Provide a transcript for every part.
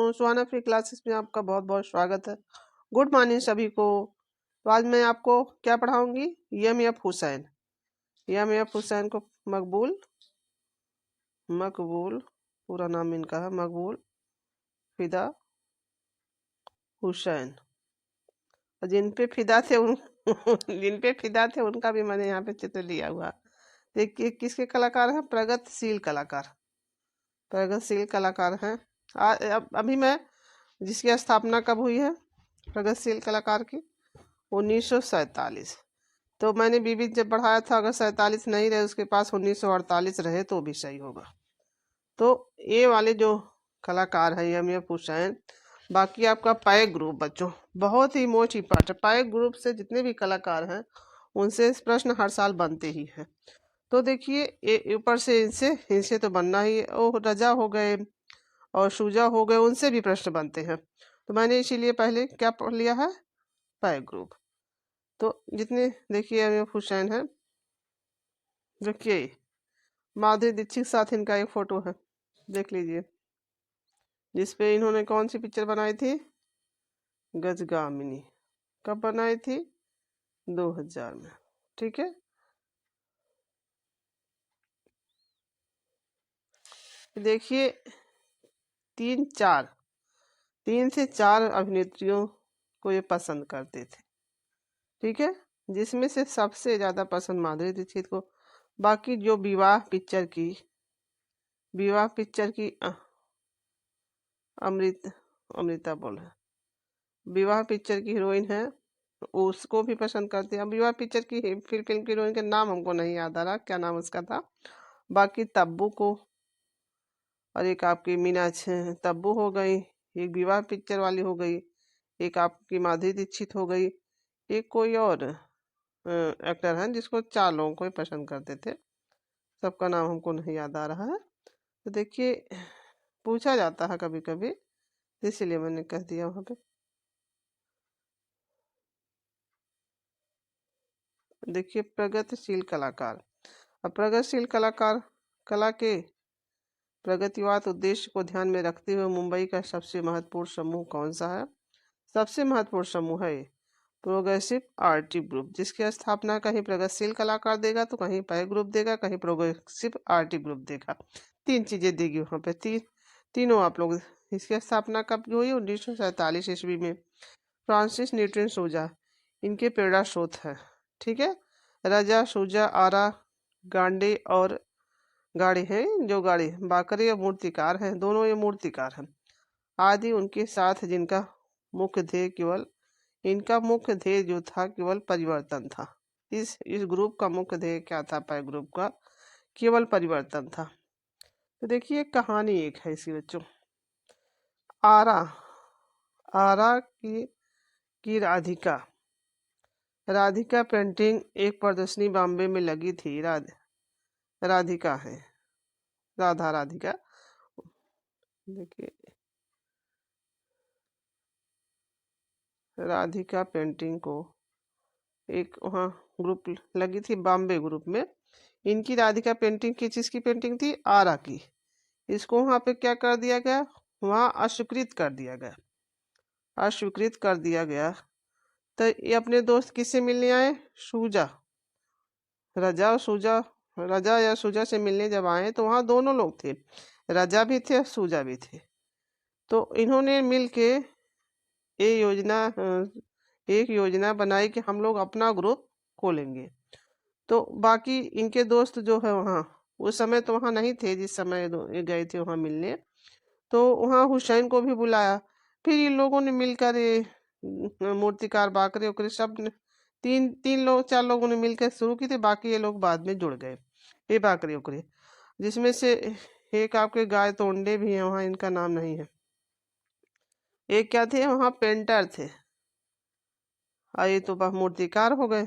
हूँ। सुहाना free classes में आपका बहुत बहुत स्वागत है। गुड मॉर्निंग सभी को। तो आज मैं आपको क्या पढ़ाऊंगी, एम.एफ. हुसैन। एम.एफ. हुसैन को मकबूल मकबूल पूरा नाम इनका है मकबूल फिदा हुसैन। और जिन पे फिदा थे उनका भी मैंने यहाँ पे चित्र लिया हुआ। देखिए किसके कलाकार हैं, प्रगतिशील कलाकार हैं। अभी मैं जिसकी स्थापना कब हुई है प्रगतिशील कलाकार की, 1947। तो मैंने बीबी जब पढ़ाया था, अगर 47 नहीं रहे उसके पास 1948 रहे तो भी सही होगा। तो ये वाले जो कलाकार है एम.एफ. हुसैन। बाकी आपका पैक ग्रुप बच्चों बहुत ही मोस्ट इम्पॉर्टेंट। पैक ग्रुप से जितने भी कलाकार हैं उनसे प्रश्न हर साल बनते ही हैं। तो देखिए ऊपर से इनसे तो बनना ही, ओ रजा हो गए और शुजा हो गए, उनसे भी प्रश्न बनते हैं। तो मैंने इसीलिए पहले क्या पढ़ लिया है, पैक ग्रुप। तो जितने देखिए एम.एफ. हुसैन है, देखिए माधुरी दीक्षित साथ इनका एक फोटो है, देख लीजिए, जिसपे इन्होंने कौन सी पिक्चर बनाई थी, गजगामिनी। कब बनाई थी, 2000 में। ठीक है, देखिए 3 से 4 अभिनेत्रियों को ये पसंद करते थे। ठीक है, जिसमें से सबसे ज्यादा पसंद माधुरी दीक्षित को। बाकी जो विवाह पिक्चर की अमृता बोल है, विवाह पिक्चर की हीरोइन है, उसको भी पसंद करते हैं। अब विवाह पिक्चर की फिल्म की हीरोइन के नाम हमको नहीं याद आ रहा, क्या नाम उसका था। बाकी तब्बू को, और एक आपकी मीनाक्षी तब्बू हो गई, एक विवाह पिक्चर वाली हो गई, एक आपकी माधुरी दीक्षित हो गई, एक कोई और एक्टर है जिसको 4 लोगों को ही पसंद करते थे। सबका नाम हमको नहीं याद आ रहा है। तो देखिए पूछा जाता है कभी कभी, इसीलिए मैंने कह दिया वहां पे। देखिए प्रगतिशील कलाकार। अब प्रगतिशील कलाकार कला के प्रगतिवाद उद्देश्य को ध्यान में रखते हुए मुंबई का सबसे महत्वपूर्ण समूह कौन सा है। सबसे महत्वपूर्ण समूह है प्रोग्रेसिव आर्टिव ग्रुप, जिसकी स्थापना कहीं प्रगतिशील कलाकार देगा तो कहीं पैक ग्रुप देगा, कहीं प्रोग्रेसिव आर्टिव ग्रुप देगा। 3 चीजें देगी वहां पे, तीनों आप लोग। इसकी स्थापना कब हुई, 1947 ईस्वी में। फ्रांसिस न्यूटन सूजा इनके प्रेरणा स्रोत है। ठीक है, रजा सूजा आरा गांडे और गाड़ी है, जो गाड़ी बाकरे मूर्तिकार हैं, दोनों ये मूर्तिकार हैं। आदि उनके साथ जिनका मुख्य ध्येय जो था केवल परिवर्तन था। इस ग्रुप का मुख्य ध्येय क्या था, पैक ग्रुप का केवल परिवर्तन था। तो देखिए कहानी एक है इसकी बच्चों। आरा की राधिका पेंटिंग एक प्रदर्शनी बॉम्बे में लगी थी। राधिका है, राधिका। देखिए राधिका पेंटिंग को एक वहाँ ग्रुप लगी थी बॉम्बे ग्रुप में। इनकी राधिका पेंटिंग किस चीज की पेंटिंग थी, आरा की। इसको वहाँ पे क्या कर दिया गया, वहाँ अस्वीकृत कर दिया गया। तो ये अपने दोस्त किससे मिलने आए, रजा या सूजा से मिलने जब आए तो वहाँ दोनों लोग थे, रजा भी थे और सूजा भी थे। तो इन्होंने मिलके एक योजना बनाई कि हम लोग अपना ग्रुप खोलेंगे। तो बाकी इनके दोस्त जो है वहाँ उस समय तो वहाँ नहीं थे, जिस समय ये गए थे वहाँ मिलने, तो वहाँ हुसैन को भी बुलाया। फिर इन लोगों ने मिलकर ये मूर्तिकार बाकरे उकरे सब ने, तीन लोग 4 लोगों ने मिलकर शुरू की थी। बाकी ये लोग बाद में जुड़ गए, ये बाकरे उकरे, जिसमें से एक आपके गाय तोंडे भी हैं, वहाँ इनका नाम नहीं है। एक क्या थे वहाँ, पेंटर थे, और ये तो मूर्तिकार हो गए,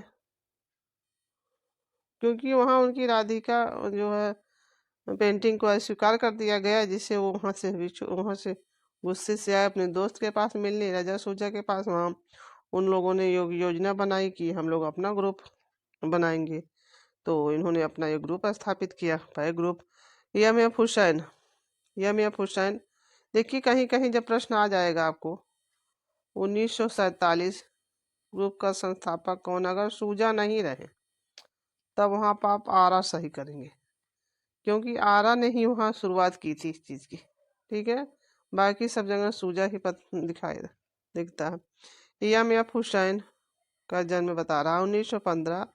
क्योंकि वहाँ उनकी राधिका जो है पेंटिंग को अस्वीकार कर दिया गया, जिससे वो वहाँ से गुस्से से आए अपने दोस्त के पास मिलने, रजा सूजा के पास। वहाँ उन लोगों ने योजना बनाई कि हम लोग अपना ग्रुप बनाएंगे। तो इन्होंने अपना एक ग्रुप स्थापित किया, पैक ग्रुप। एम.एफ. हुसैन देखिए कहीं कहीं जब प्रश्न आ जाएगा आपको 1947 ग्रुप का संस्थापक कौन, अगर सूजा नहीं रहे तब वहाँ पर आप आरा सही करेंगे, क्योंकि आरा ने ही वहाँ शुरुआत की थी इस चीज़ की। ठीक है, बाकी सब जगह सूजा ही दिखाई दिखता है। EMF हुसैन का जन्म बता रहा 1915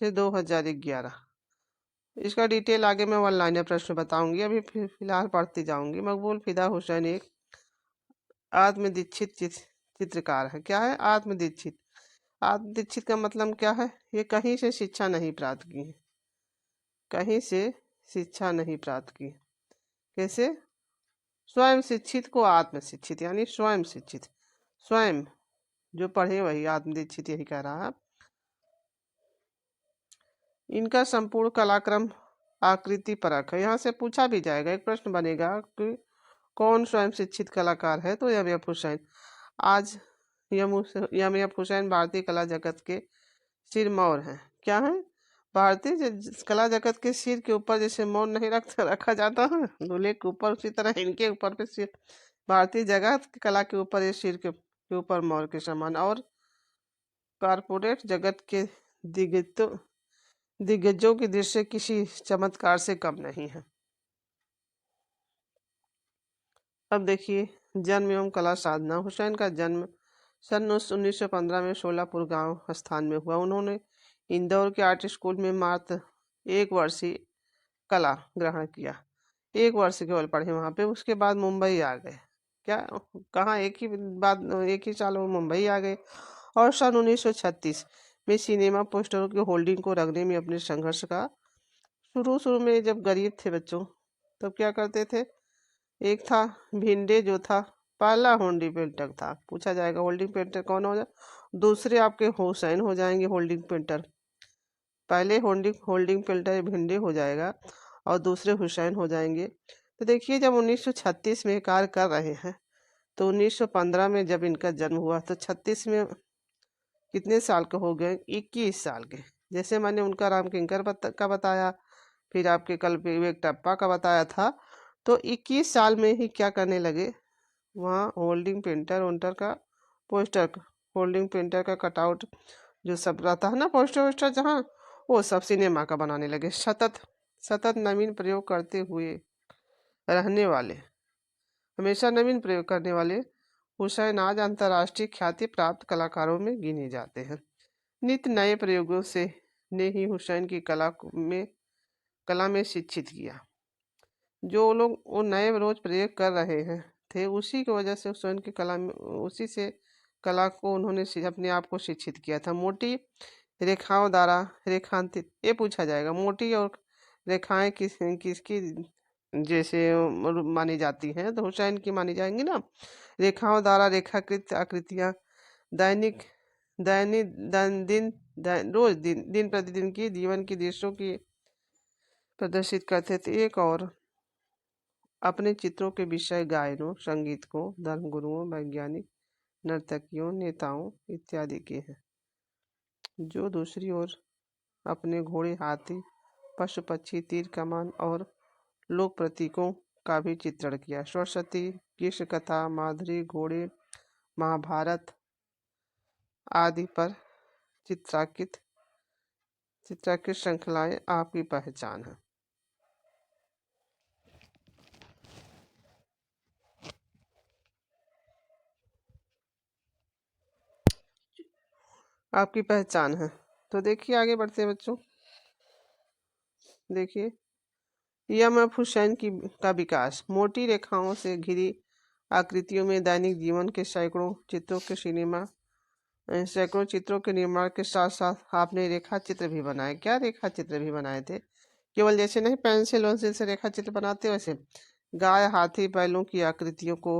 से 2011। इसका डिटेल आगे मैं वन लाइनर प्रश्न बताऊंगी, अभी फिलहाल पढ़ती जाऊंगी। मकबूल फिदा हुसैन एक आत्मदीक्षित चित्रकार है। क्या है? आत्मदीक्षित। आत्मदीक्षित का मतलब क्या है? ये कहीं से शिक्षा नहीं प्राप्त की है, कहीं से शिक्षा नहीं प्राप्त की। कैसे? स्वयं शिक्षित को आत्म शिक्षित, यानी स्वयं शिक्षित, स्वयं जो पढ़े वही आत्मदीक्षित, यही कह रहा है। इनका संपूर्ण कलाक्रम आकृति परक है। यहाँ से पूछा भी जाएगा, एक प्रश्न बनेगा कि कौन स्वयं शिक्षित कलाकार है, तो EMF हुसैन। आज EMF हुसैन भारतीय कला जगत के सिरमौर हैं। क्या है? भारतीय कला जगत के सिर के ऊपर जैसे मौन नहीं रखा जाता है दूल्हे के ऊपर, उसी तरह इनके ऊपर पे सिर, भारतीय जगत की कला के ऊपर ये सिर के ऊपर मोर के समान, और कारपोरेट जगत के दिग्गजों की दृश्य किसी चमत्कार से कम नहीं है। अब देखिए जन्म एवं कला साधना। हुसैन का जन्म सन 1915 में शोलापुर गांव स्थान में हुआ। उन्होंने इंदौर के आर्ट स्कूल में मात्र 1 वर्षीय कला ग्रहण किया। 1 वर्ष केवल पढ़े वहाँ पे, उसके बाद मुंबई आ गए। क्या कहाँ? एक ही साल में मुंबई आ गए, और सन 1936 में सिनेमा पोस्टरों की होल्डिंग को रखने में अपने संघर्ष का शुरू में, जब गरीब थे बच्चों तब क्या करते थे? एक था भिंडे, जो था पहला होल्डिंग पेंटर था। पूछा जाएगा होल्डिंग पेंटर कौन हो जाए, दूसरे आपके हुसैन हो जाएंगे होल्डिंग पेंटर। पहले होल्डिंग पेंटर भिंडे हो जाएगा और दूसरे हुसैन हो जाएंगे। तो देखिए जब 1936 में कार्य कर रहे हैं, तो 1915 में जब इनका जन्म हुआ तो 36 में कितने साल के हो गए? 21 साल के। जैसे मैंने उनका राम किंकर का बताया, फिर आपके कल विवेक टप्पा का बताया था, तो 21 साल में ही क्या करने लगे? वहाँ होल्डिंग पेंटर का पोस्टर, होल्डिंग पेंटर का कटआउट जो सब रहता है ना, पोस्टर वोस्टर जहाँ, वो सब सिनेमा का बनाने लगे। सतत नवीन प्रयोग करते हुए रहने वाले, हमेशा नवीन प्रयोग करने वाले हुसैन आज अंतर्राष्ट्रीय ख्याति प्राप्त कलाकारों में गिने जाते हैं। नित्य नए प्रयोगों से ने ही हुसैन की कला में शिक्षित किया। जो लोग वो नए रोज प्रयोग कर रहे हैं थे, उसी की वजह से हुसैन की कला में, उसी से कला को उन्होंने अपने आप को शिक्षित किया था। मोटी रेखाओं द्वारा रेखांकित, ये पूछा जाएगा मोटी और रेखाएं किसकी जैसे मानी जाती हैं, तो हुसैन की मानी जाएंगी ना। रेखाओं द्वारा रेखाकृत आकृतियां दैनिक दैनिक रोज दिन प्रतिदिन की जीवन की दृश्यों की प्रदर्शित करते थे। एक और अपने चित्रों के विषय गायकों, संगीतकों, धर्मगुरुओं, वैज्ञानिक, नर्तकियों, नेताओं इत्यादि के हैं। जो दूसरी ओर अपने घोड़े, हाथी, पशु पक्षी, तीर कमान और लोक प्रतीकों का भी चित्रण किया। सरस्वती, कृष्ण कथा, माधुरी, घोड़े, महाभारत आदि पर चित्रांकित श्रृंखलाएं आपकी पहचान है। आपकी पहचान है। तो देखिए आगे बढ़ते हैं बच्चों। देखिए EMF हुसैन का विकास। मोटी रेखाओं से घिरी आकृतियों में दैनिक जीवन के सैकड़ों चित्रों के निर्माण के साथ साथ आपने रेखा चित्र भी बनाए। क्या रेखा चित्र भी बनाए थे? केवल जैसे नहीं पेंसिल वेंसिल से रेखा चित्र बनाते, वैसे गाय, हाथी, बैलों की आकृतियों को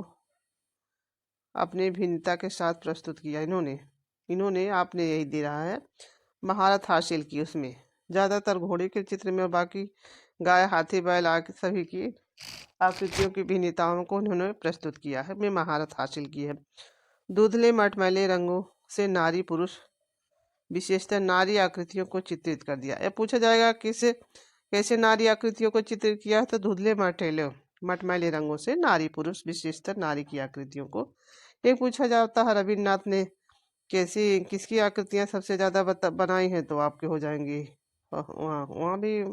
अपने भिन्नता के साथ प्रस्तुत किया। इन्होंने आपने यही दे रहा है महारत हासिल की उसमें, ज़्यादातर घोड़े के चित्र में, और बाकी गाय, हाथी, बैल आदि सभी की आकृतियों की भिन्नताओं को उन्होंने प्रस्तुत किया है, में महारत हासिल की है। धुंधले मटमैले रंगों से नारी पुरुष, विशेषतः नारी आकृतियों को चित्रित कर दिया। यह पूछा जाएगा कैसे नारी आकृतियों को चित्रित किया, तो धुंधले मटमैले मटमैले रंगों से नारी पुरुष विशेषतर नारी की आकृतियों को। एक पूछा जाता है रविन्द्रनाथ ने कैसी किसकी आकृतियां सबसे ज्यादा बनाई हैं, तो आपके हो जाएंगी वहाँ वहाँ भी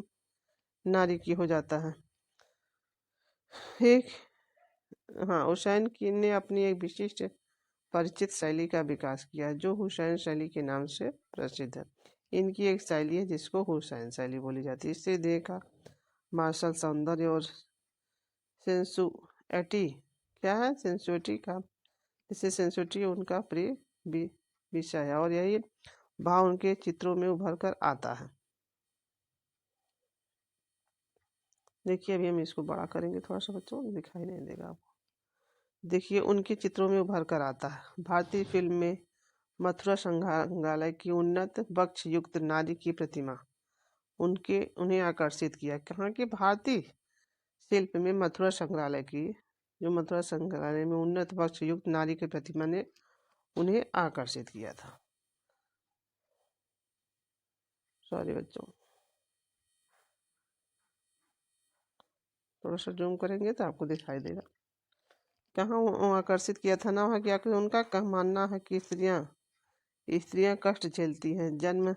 नारी की हो जाता है। एक हाँ, हुसैन की ने अपनी एक विशिष्ट परिचित शैली का विकास किया जो हुसैन शैली के नाम से प्रसिद्ध है। इनकी एक शैली है जिसको हुसैन शैली बोली जाती है। इससे देखा मार्शल सौंदर्य और सेंसुएटी क्या है, सेंसुएटी का, इससे सेंसुएटी उनका प्रिय विषय है और यही भाव उनके चित्रों में उभर कर आता है। देखिए अभी हम इसको बड़ा करेंगे थोड़ा सा, बच्चों दिखाई नहीं देगा आपको। देखिए उनके चित्रों में उभर कर आता है। भारतीय फिल्म में मथुरा संग्रहालय की उन्नत वक्ष युक्त नारी की प्रतिमा उन्हें आकर्षित किया। कहाँ की भारतीय शिल्प में मथुरा संग्रहालय की, जो मथुरा संग्रहालय में उन्नत वक्ष युक्त नारी की प्रतिमा ने उन्हें आकर्षित किया था। सॉरी बच्चों, थोड़ा सा जूम करेंगे तो आपको दिखाई देगा। कहाँ आकर्षित किया था ना, वहाँ क्या उनका मानना है कि स्त्रियां कष्ट झेलती हैं, जन्म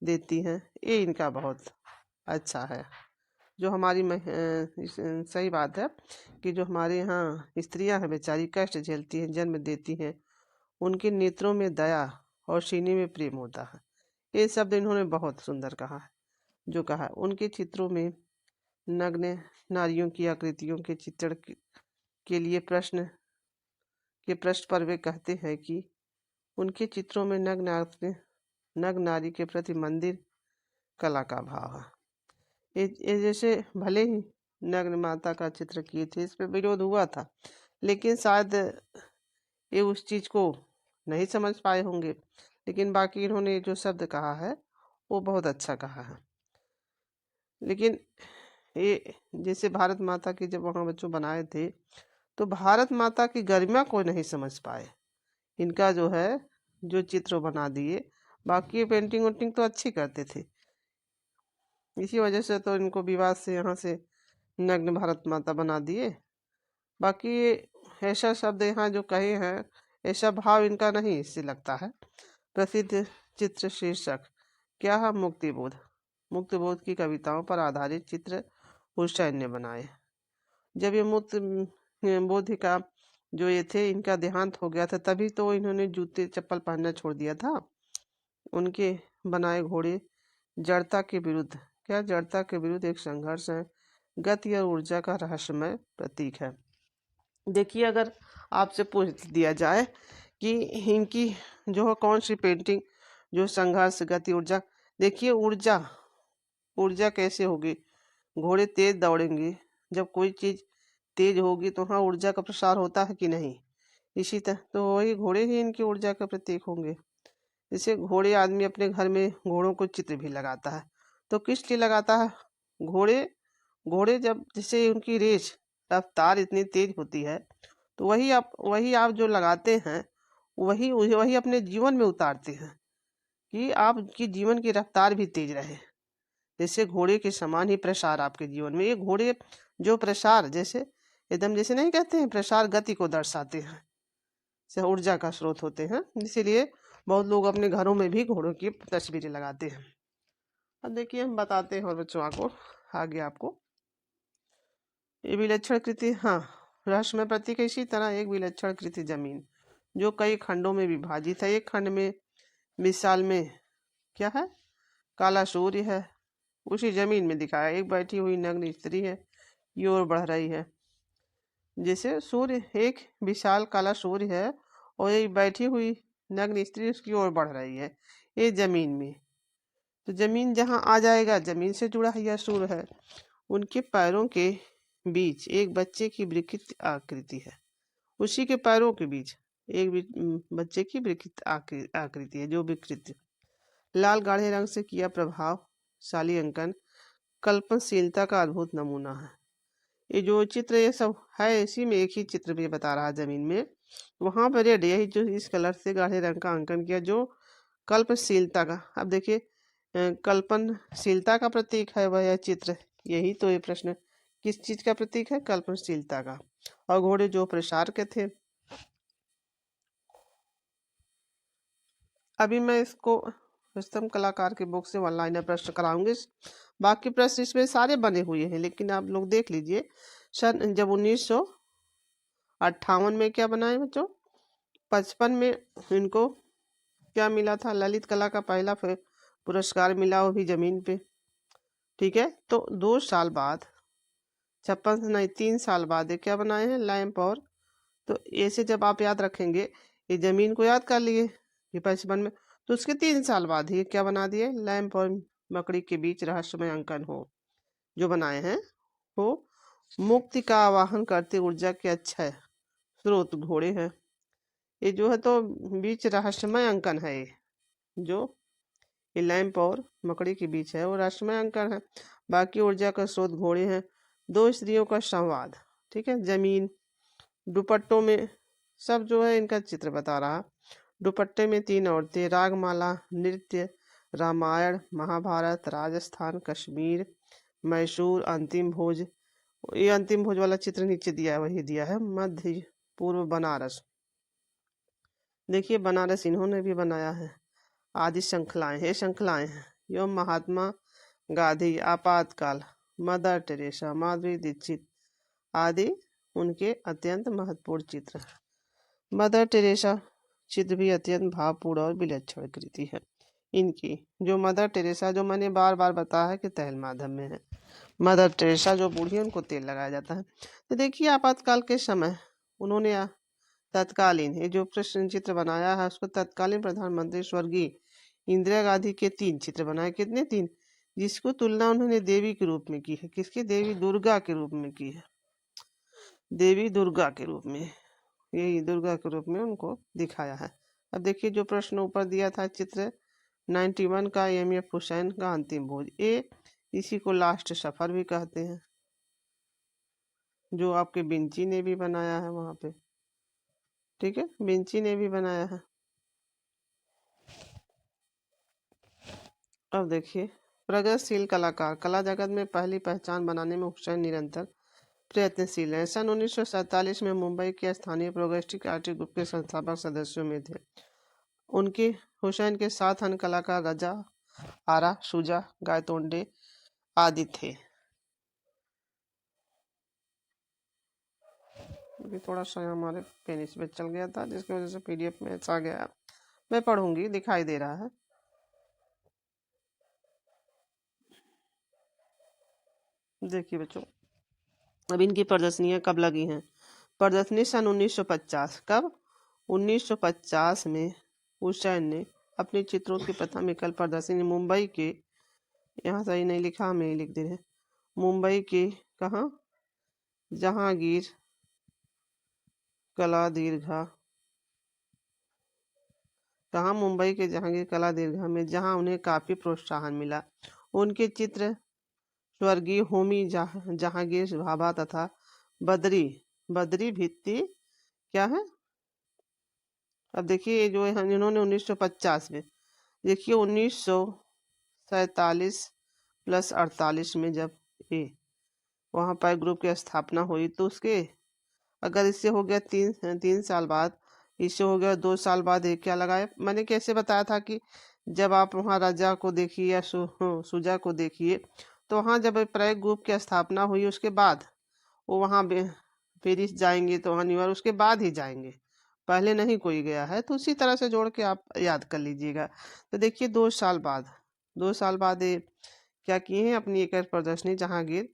देती हैं, ये इनका बहुत अच्छा है। जो हमारी सही बात है कि जो हमारे यहाँ स्त्रियां हैं बेचारी कष्ट झेलती हैं, जन्म देती हैं, उनके नेत्रों में दया और सीने में प्रेम होता है। ये शब्द इन्होंने बहुत सुंदर कहा है। जो कहा उनके चित्रों में नग्न नारियों की आकृतियों के चित्रण के लिए पृष्ठ पर वे कहते हैं कि उनके चित्रों में नग्न नारी के प्रति मंदिर कला का भाव है। ये जैसे भले ही नग्न माता का चित्र किए थे, इस पे विरोध हुआ था, लेकिन शायद ये उस चीज को नहीं समझ पाए होंगे, लेकिन बाकी इन्होंने जो शब्द कहा है वो बहुत अच्छा कहा है। लेकिन ये जैसे भारत माता की जब वहाँ बच्चों बनाए थे तो भारत माता की गरिमा को नहीं समझ पाए, इनका जो है जो चित्र बना दिए। बाकी पेंटिंग वेंटिंग तो अच्छी करते थे, इसी वजह से तो इनको विवाद से यहाँ से नग्न भारत माता बना दिए। बाकी ऐसा शब्द यहाँ जो कहे हैं, ऐसा भाव इनका नहीं इससे लगता है। प्रसिद्ध चित्र शीर्षक क्या है, मुक्तिबोध। मुक्तिबोध की कविताओं पर आधारित चित्र हुसैन ने बनाए। जब ये मुक्त बोध का जो ये थे इनका देहांत हो गया था, तभी तो इन्होंने जूते चप्पल पहनना छोड़ दिया था। उनके बनाए घोड़े जड़ता के विरुद्ध जड़ता के विरुद्ध एक संघर्ष है, गति और ऊर्जा का रहस्यमय प्रतीक है। देखिए अगर आपसे पूछ दिया जाए कि इनकी जो कौन सी पेंटिंग जो संघर्ष गति ऊर्जा, देखिए ऊर्जा कैसे होगी, घोड़े तेज दौड़ेंगे, जब कोई चीज तेज होगी तो हाँ ऊर्जा का प्रसार होता है कि नहीं। इसी तरह तो वही घोड़े ही इनकी ऊर्जा का प्रतीक होंगे। जैसे घोड़े आदमी अपने घर में घोड़ों को चित्र भी लगाता है, तो किस लिए लगाता है, घोड़े जब जैसे उनकी रेस रफ्तार इतनी तेज होती है, तो वही आप जो लगाते हैं वही अपने जीवन में उतारते हैं कि आपकी जीवन की रफ्तार भी तेज रहे। जैसे घोड़े के समान ही प्रसार आपके जीवन में, ये घोड़े जो प्रसार जैसे एकदम जैसे नहीं कहते हैं प्रसार गति को दर्शाते हैं, से ऊर्जा का स्रोत होते हैं। इसीलिए बहुत लोग अपने घरों में भी घोड़ों की तस्वीरें लगाते हैं। अब देखिए हम बताते हैं और बच्चों को आगे आपको ये विलक्षण कृति, हाँ रहस्यमय प्रतीक। इसी तरह एक विलक्षण कृति जमीन जो कई खंडों में विभाजित है। एक खंड में मिसाल में क्या है, काला सूर्य है, उसी जमीन में दिखाया एक बैठी हुई नग्न स्त्री है, ये ओर बढ़ रही है। जैसे सूर्य एक विशाल काला सूर्य है और एक बैठी हुई नग्न स्त्री उसकी ओर बढ़ रही है, ये जमीन में। तो जमीन जहाँ आ जाएगा जमीन से जुड़ा है यह सूर्य है। उनके पैरों के बीच एक बच्चे की विकृत आकृति है, उसी के पैरों के बीच एक बच्चे की विकृत आकृति है जो विकृत। लाल गाढ़े रंग से किया प्रभावशाली अंकन कल्पनशीलता का अद्भुत नमूना है। ये जो चित्र ये सब है इसी में एक ही चित्र भी बता रहा है जमीन में, वहां पर रेड यही जो इस कलर से गाढ़े रंग का अंकन किया जो कल्पनशीलता का। अब देखिए कल्पनशीलता का प्रतीक है वह यह चित्र, यही तो ये प्रश्न किस चीज का प्रतीक है? कल्पनाशीलता का। और घोड़े जो प्रसार के थे। अभी मैं इसको रुस्तम कलाकार की बुक से वन लाइनर प्रश्न कराऊंगी। बाकी प्रश्न इसमें सारे बने हुए हैं, लेकिन आप लोग देख लीजिए। सन जब 1958 में क्या बनाए बच्चों? 55 में इनको क्या मिला था? ललित कला का पहला पुरस्कार मिला, वो भी जमीन पे। ठीक है, तो 2 साल बाद, 56 नहीं 3 साल बाद ये क्या बनाए हैं? लैंप। और तो ऐसे जब आप याद रखेंगे, ये जमीन को याद कर लिए ये 55 में, तो उसके 3 साल बाद ही क्या बना दिए? लैंप और मकड़ी के बीच रहस्यमय अंकन हो जो बनाए हैं, वो मुक्ति का आवाहन करते ऊर्जा के अक्षय स्रोत घोड़े हैं। ये जो है तो बीच रहस्यमय अंकन है, ये जो ये लैंप और मकड़ी के बीच है वो रहस्यमय अंकन है। बाकी ऊर्जा का स्रोत घोड़े हैं। 2 स्त्रियों का संवाद, ठीक है। जमीन, दुपट्टों में सब जो है इनका चित्र बता रहा। दुपट्टे में 3 औरतें, रागमाला, नृत्य, रामायण महाभारत, राजस्थान, कश्मीर, मैसूर, अंतिम भोज। ये अंतिम भोज वाला चित्र नीचे दिया है, वही दिया है। मध्य पूर्व बनारस, देखिए बनारस इन्होंने भी बनाया है। आदि श्रृंखलाएं, ये श्रृंखलाएं हैं। एवं महात्मा गांधी, आपातकाल, मदर टेरेसा, माधुरी दीक्षित आदि उनके अत्यंत महत्वपूर्ण चित्र हैं। मदर टेरेसा चित्र भी अत्यंत भावपूर्ण और विलक्षण कृति है इनकी। जो मदर टेरेसा, जो मैंने बार बार बताया है कि तैल माध्यम में है। मदर टेरेसा जो बूढ़ी है उनको तेल लगाया जाता है। तो देखिए आपातकाल के समय उन्होंने तत्कालीन, ये जो प्रश्न चित्र बनाया है उसको तत्कालीन प्रधानमंत्री स्वर्गीय इंदिरा गांधी के 3 चित्र बनाए। कितने? 3, जिसको तुलना उन्होंने देवी के रूप में की है। किसकी? देवी दुर्गा के रूप में की है। देवी दुर्गा के रूप में, यही दुर्गा के रूप में उनको दिखाया है। अब देखिए जो प्रश्न ऊपर दिया था चित्र 91 का, एम.एफ. हुसैन का अंतिम भोज, ये इसी को लास्ट सफर भी कहते हैं, जो आपके विंची ने भी बनाया है वहां पे। ठीक है, विंची ने भी बनाया है। अब देखिए प्रगतिशील कलाकार, कला जगत में पहली पहचान बनाने में हुसैन निरंतर प्रयत्नशील है। सन 1947 में मुंबई के स्थानीय प्रोग्रेसिव आर्टिस्ट ग्रुप के संस्थापक सदस्यों में थे। उनके हुसैन के 7 अन्य कलाकार रजा आरा, शुजा, गायतोंडे आदि थे। थोड़ा सा हमारे पेन इस पे चल गया था, जिसकी वजह से पीडीएफ में आ गया। मैं पढ़ूंगी, दिखाई दे रहा है। देखिए बच्चों, अब इनकी प्रदर्शनियां कब लगी हैं? प्रदर्शनी सन 1950। कब? 1950 में हुसैन ने अपने चित्रों की प्रथम एकल प्रदर्शनी मुंबई के, यहाँ सही नहीं लिखा, हमें ही लिख दे रहे, मुंबई के कहाँ? जहांगीर कला दीर्घा, कहाँ? मुंबई के जहांगीर कला दीर्घा में, जहां उन्हें काफी प्रोत्साहन मिला। उनके चित्र स्वर्गीय होमी जहांगीर भाभा तथा बद्री बद्री भित्ति क्या है? अब देखिए जो है इन्होंने 1950 में, देखिए 1947 प्लस 48 में जब ये वहाँ पर ग्रुप की स्थापना हुई, तो उसके अगर इससे हो गया 3 साल बाद, इससे हो गया 2 साल बाद, ये क्या लगाए? मैंने कैसे बताया था कि जब आप वहाँ राजा को देखिए या सुजा को देखिए, तो वहाँ जब प्रयोग ग्रुप की स्थापना हुई उसके बाद वो वहाँ पेरिस जाएंगे, तो वहाँ न्यूयॉर्क उसके बाद ही जाएंगे, पहले नहीं कोई गया है। तो उसी तरह से जोड़ के आप याद कर लीजिएगा। तो देखिए 2 साल बाद ये क्या किए हैं? अपनी एक प्रदर्शनी जहांगीर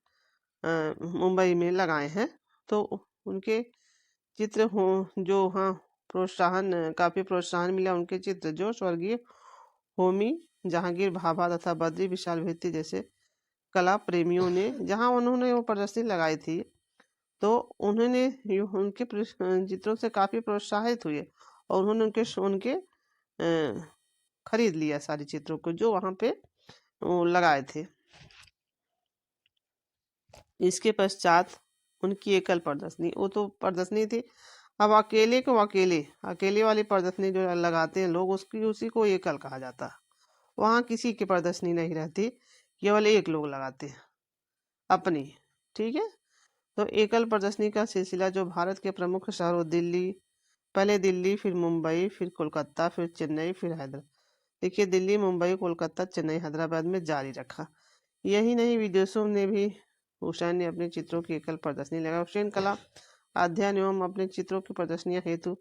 मुंबई में लगाए हैं। तो उनके चित्र हो जो, हाँ, काफी प्रोत्साहन मिला उनके चित्र, जो स्वर्गीय होमी जहांगीर भाभा तथा बद्री विशाल भित्ति जैसे कला प्रेमियों ने, जहां उन्होंने वो प्रदर्शनी लगाई थी, तो उन्होंने उनके चित्रों से काफी प्रोत्साहित हुए और उन्होंने उनके खरीद लिया सारे चित्रों को जो वहां पे लगाए थे। इसके पश्चात उनकी एकल प्रदर्शनी, वो तो प्रदर्शनी थी, अब अकेले को अकेले वाली प्रदर्शनी जो लगाते हैं लोग, उसी को एकल कहा जाता है। वहाँ किसी की प्रदर्शनी नहीं रहती, केवल एक लोग लगाते हैं अपनी। ठीक है, तो एकल प्रदर्शनी का सिलसिला जो भारत के प्रमुख शहरों दिल्ली, पहले दिल्ली, फिर मुंबई, फिर कोलकाता, फिर चेन्नई, फिर हैदराबाद, देखिए दिल्ली, मुंबई, कोलकाता, चेन्नई, हैदराबाद में जारी रखा। यही नहीं, विदेशों ने भी हुसैन ने अपने चित्रों की एकल प्रदर्शनी लगाई। हुसैन कला अध्ययन एवं अपने चित्रों की प्रदर्शनियां हेतु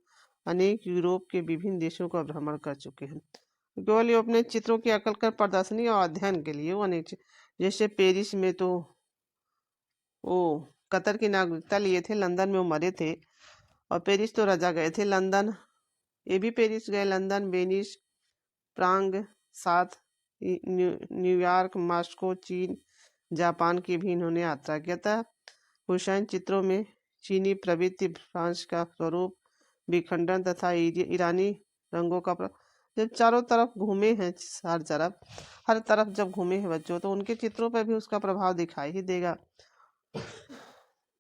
अनेक यूरोप के विभिन्न देशों का भ्रमण कर चुके हैं। केवल ये अपने चित्रों की एकल कर प्रदर्शनी और अध्ययन के लिए वो अनेक जैसे पेरिस में तो वो कतर की नागरिकता लिए थे, लंदन में वो मरे थे, और पेरिस तो रजा गए थे। लंदन, ये भी पेरिस गए, लंदन, वेनिस, प्रांग, साथ न्यूयॉर्क, मॉस्को, चीन, जापान की भी इन्होंने यात्रा किया था। हुसैन चित्रों में चीनी प्रवृत्ति, फ्रांस का स्वरूप, विखंडन तथा ईरानी रंगों का जब चारों तरफ घूमे हैं, हर तरफ जब घूमे हैं बच्चों, तो उनके चित्रों पर भी उसका प्रभाव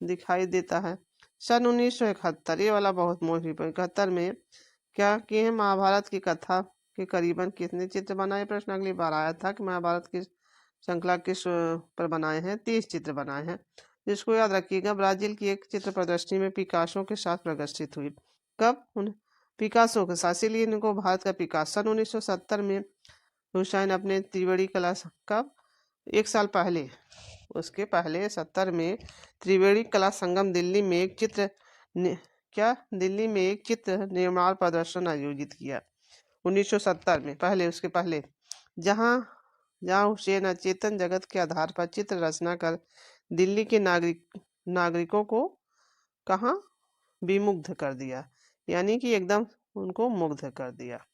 दिखाई देता है। सन 1971, ये वाला बहुत महत्वपूर्ण, 71 में क्या किए हैं, महाभारत की कथा के करीबन कितने चित्र बनाए? प्रश्न अगली बार आया था कि महाभारत की श्रृंखला किस पर बनाए हैं? 30 चित्र बनाए हैं, जिसको याद रखिएगा। ब्राजील की एक चित्र प्रदर्शनी में पिकासो के साथ प्रदर्शित हुई। कब? पिकासो के साथ, इसीलिए इनको भारत का पिकासो। सन 1970 में हुसैन अपने त्रिवेणी कला, कब? एक साल पहले, उसके पहले 70 में त्रिवेणी कला संगम दिल्ली में एक चित्र दिल्ली में एक चित्र निर्माण प्रदर्शन आयोजित किया 1970 में, पहले, उसके पहले, जहां हुसैन अचेतन जगत के आधार पर चित्र रचना कर दिल्ली के नागरिकों को कहाँ विमुग्ध कर दिया, यानी कि एकदम उनको मुग्ध कर दिया।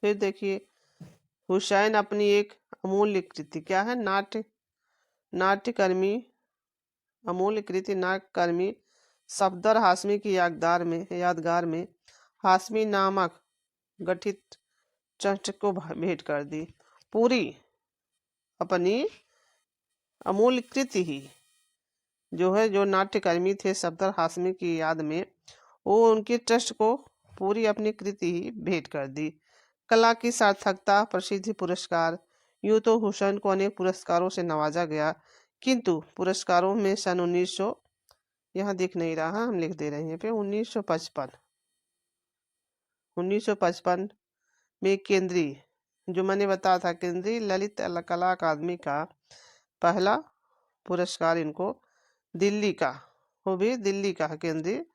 फिर देखिए, हुसैन अपनी एक अमूल्य कृति, क्या है? नाट्यकर्मी, अमूल्य कृति नाट्यकर्मी सफदर हाशमी की यादगार में हाशमी नामक गठित ट्रस्ट को भेंट कर दी। पूरी अपनी अमूल्य कृति ही जो है, जो नाट्यकर्मी थे सफदर हाशमी की याद में, वो उनके ट्रस्ट को पूरी अपनी कृति ही भेंट कर दी। कला की सार्थकता, प्रसिद्धि, पुरस्कार, यूं तो हुसैन को अनेक पुरस्कारों से नवाजा गया, किंतु पुरस्कारों में सन 1900, यहाँ दिख नहीं रहा, हम लिख दे रहे हैं पे 1955 में केंद्रीय, जो मैंने बताया था, केंद्रीय ललित कला अकादमी का पहला पुरस्कार इनको दिल्ली का, वो भी दिल्ली का है। केंद्रीय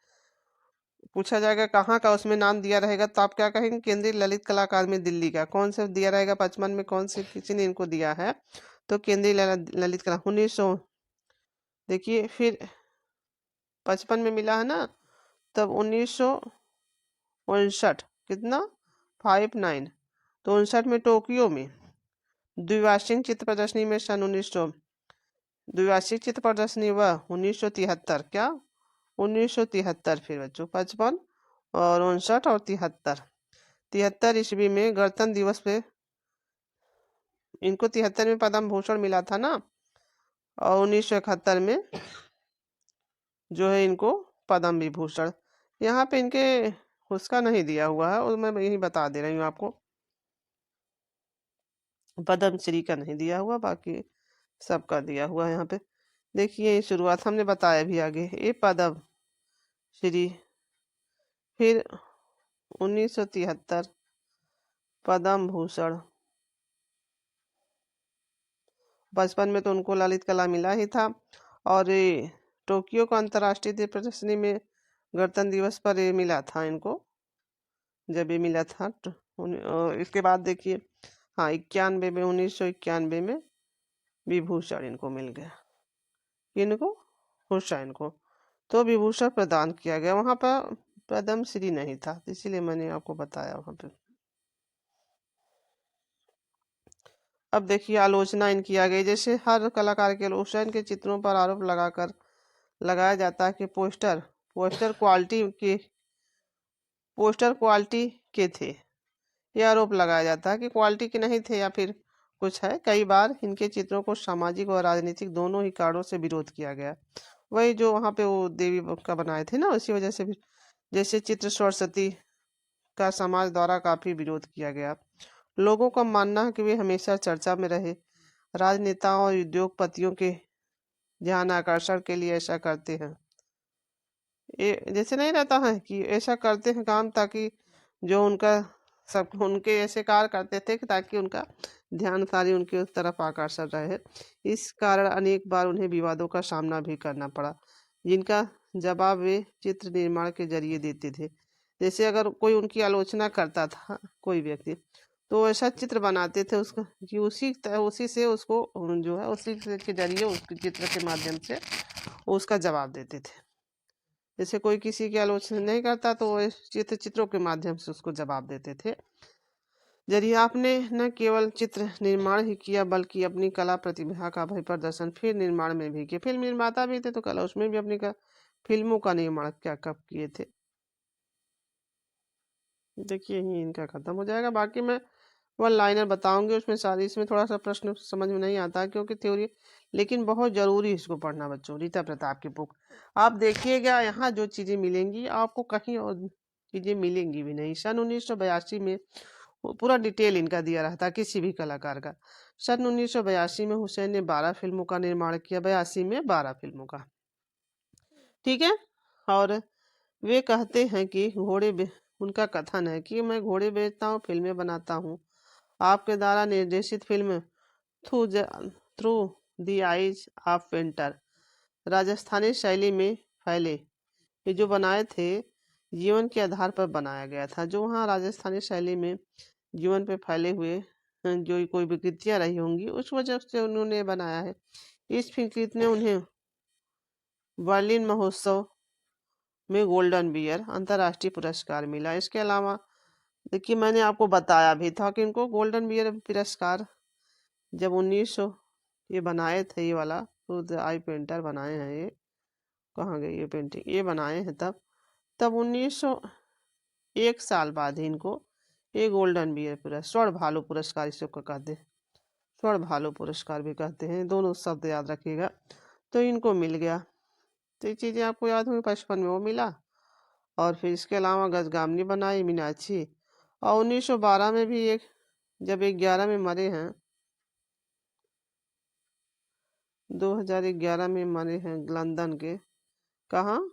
पूछा जाएगा कहाँ का, उसमें नाम दिया रहेगा तो आप क्या कहेंगे? केंद्रीय ललित कला अकादमी दिल्ली का। कौन से दिया रहेगा? 55 में कौन से किसी ने इनको दिया है? तो केंद्रीय ललित कला 1900, देखिए फिर 55 में मिला है ना, तब 1959, कितना? 59, तो 59 में टोक्यो में द्विवार्षिक चित्र प्रदर्शनी में सन 1900, द्विवार्षिक चित्र प्रदर्शनी हुआ 1973, क्या? 1973, फिर बच्चों 55 और 59 और 73 ईस्वी में गणतंत्र दिवस पे इनको 73 में पद्म भूषण मिला था ना, और 1971 में जो है इनको पद्म विभूषण। यहाँ पे इनके उसका नहीं दिया हुआ है, और मैं यही बता दे रही हूँ आपको, पद्म श्री का नहीं दिया हुआ, बाकी सबका दिया हुआ है यहाँ पे। देखिए शुरुआत हमने बताया भी आगे, ये पद्म श्री, फिर 1973 पद्म भूषण, 55 में तो उनको ललित कला मिला ही था, और ये टोक्यो को अंतर्राष्ट्रीय प्रदर्शनी में गणतंत्र दिवस पर ये मिला था इनको, जब ये मिला था इसके बाद देखिए, हाँ 91 में, 1991 में विभूषण इनको मिल गया, इनको हुसैन को तो विभूषण प्रदान किया गया। वहां पर पद्म श्री नहीं था, इसीलिए मैंने आपको बताया वहां पे। अब देखिए आलोचना इनकी आ गई, जैसे हर कलाकार के हुसैन के चित्रों पर आरोप लगाया जाता है कि पोस्टर क्वालिटी के थे। यह आरोप लगाया जाता है कि क्वालिटी के नहीं थे, या फिर कुछ है। कई बार इनके चित्रों को सामाजिक और राजनीतिक दोनों ही कारणों से विरोध किया गया। वही जो वहाँ पे वो देवी का बनाए थे ना, उसी वजह से भी, जैसे चित्र सरस्वती का समाज द्वारा काफी विरोध किया गया। लोगों का मानना है कि वे हमेशा चर्चा में रहे। राजनेताओं और उद्योगपतियों के ध्यान आकर्षण के लिए ऐसा करते हैं। ये जैसे नहीं रहता है कि ऐसा करते हैं काम ताकि जो उनका सब उनके ऐसे कार्य करते थे कि ताकि उनका ध्यान सारी उनकी उस तरफ आकर्षण रहे। इस कारण अनेक बार उन्हें विवादों का सामना भी करना पड़ा, जिनका जवाब वे चित्र निर्माण के जरिए देते थे। जैसे अगर कोई उनकी आलोचना करता था कोई व्यक्ति, तो ऐसा चित्र बनाते थे उसका कि उसी से उसको जो है उसी के जरिए उसके चित्र के माध्यम से उसका जवाब देते थे। जैसे कोई किसी की आलोचना नहीं करता तो वो चित्रों के माध्यम से उसको जवाब देते थे। यदि आपने न केवल चित्र निर्माण ही किया बल्कि अपनी कला प्रतिभा का भी प्रदर्शन फिल्म निर्माण में भी किया। फिल्म निर्माता भी थे तो कला उसमें भी अपनी फिल्मों का निर्माण क्या कब किए थे। देखिए यही इनका खत्म हो जाएगा। बाकी मैं वन लाइनर बताऊंगी उसमें सारी। इसमें थोड़ा सा प्रश्न समझ में नहीं आता क्योंकि थ्योरी, लेकिन बहुत जरूरी इसको पढ़ना बच्चों। रीता प्रताप की बुक आप देखिएगा, यहाँ जो चीजें मिलेंगी आपको कहीं और चीजें मिलेंगी भी नहीं। सन 1982 में वो पूरा डिटेल इनका दिया रहता है किसी भी कलाकार का। सन 1982 में हुसैन ने 12 फिल्मों का निर्माण किया। 82 में 12 फिल्मों का, ठीक है। और वे कहते हैं कि उनका कथन है कि मैं घोड़े बेचता हूँ, फिल्में बनाता हूँ। आपके द्वारा निर्देशित film through the eyes of painter Rajasthani शैली में फैले। ये जो बनाए थे जीवन के आधार पर बनाया गया था। जो वहाँ राजस्थानी शैली में जीवन पे फैले हुए जो कोई विकृतियाँ रही होंगी उस वजह से उन्होंने बनाया है। इस फिल्म ने उन्हें बर्लिन महोत्सव में गोल्डन बियर अंतर्राष्ट्रीय पुरस्कार मिला। इसके अलावा देखिए मैंने आपको बताया भी था कि इनको गोल्डन बियर पुरस्कार जब 1900 ये बनाए थे, ये वाला खुद आई पेंटर बनाए हैं। ये कहाँ गई ये पेंटिंग, ये बनाए हैं तब 1901 साल बाद ही इनको ये गोल्डन बियर पुरस्कार, स्वर्ण भालू पुरस्कार इसको कहते हैं। स्वर्ण भालू पुरस्कार भी कहते हैं, दोनों शब्द याद रखिएगा। तो इनको मिल गया। तो ये चीज़ें आपको याद होंगी। 55 में वो मिला और फिर इसके अलावा गजगामनी बनाई मीनाक्षी। और 1912 में भी एक, जब 11 में मरे हैं, 2011 में मरे हैं लंदन के, कहाँ,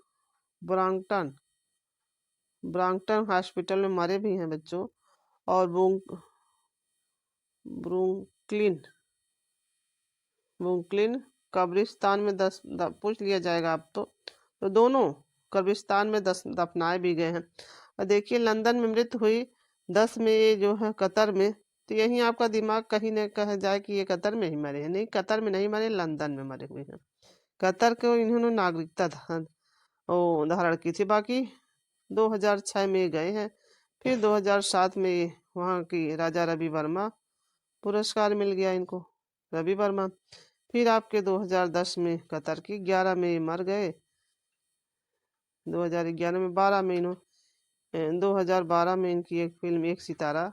ब्रांक्टन हॉस्पिटल में मरे भी हैं बच्चों। और ब्रुकलिन कब्रिस्तान में पूछ लिया जाएगा आप तो दोनों कब्रिस्तान में दफनाए भी गए हैं। और देखिए लंदन में मृत्यु हुई 10 में, ये जो है कतर में। तो यही आपका दिमाग कहीं न कह जाए कि ये कतर में ही मरे हैं। नहीं, कतर में नहीं मरे, लंदन में मरे हुए हैं। कतर को इन्होंने नागरिकता धारण की थी। बाकी 2006 में गए हैं। फिर 2007 में वहाँ की राजा रवि वर्मा पुरस्कार मिल गया इनको, रवि वर्मा। फिर आपके 2010 में कतर की 11 में मर गए। 2011 में 12 में 2012 में इनकी एक फिल्म एक सितारा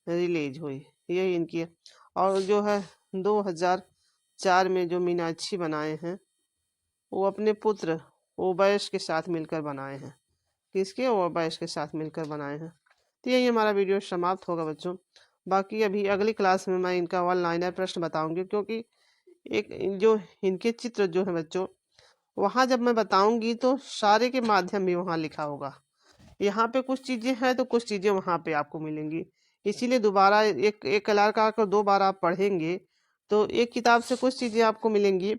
रिलीज हुई, यही इनकी है। और जो है 2004 में जो मीनाक्षी बनाए हैं वो अपने पुत्र ओबैस के साथ मिलकर बनाए हैं। किसके, ओबैस के साथ मिलकर बनाए हैं। तो यही हमारा वीडियो समाप्त होगा बच्चों। बाकी अभी अगली क्लास में मैं इनका वन लाइनर प्रश्न बताऊंगी, क्योंकि एक जो इनके चित्र जो है बच्चों वहाँ जब मैं बताऊंगी तो सारे के माध्यम भी वहाँ लिखा होगा। यहाँ पे कुछ चीजें हैं तो कुछ चीजें वहाँ पे आपको मिलेंगी। इसीलिए दोबारा एक कलाकार को 2 बार आप पढ़ेंगे तो एक किताब से कुछ चीजें आपको मिलेंगी,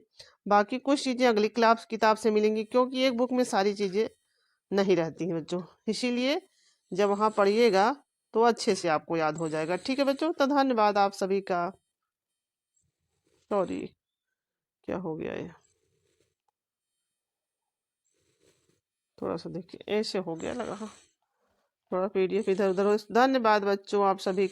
बाकी कुछ चीजें अगली क्लास किताब से मिलेंगी, क्योंकि एक बुक में सारी चीजें नहीं रहती हैं बच्चों। इसीलिए जब वहाँ पढ़िएगा तो अच्छे से आपको याद हो जाएगा। ठीक है बच्चों, तो धन्यवाद आप सभी का। सॉरी, क्या हो गया ये, थोड़ा सा देखिए ऐसे हो गया लगा, थोड़ा PDF इधर उधर हो। धन्यवाद बच्चों आप सभी।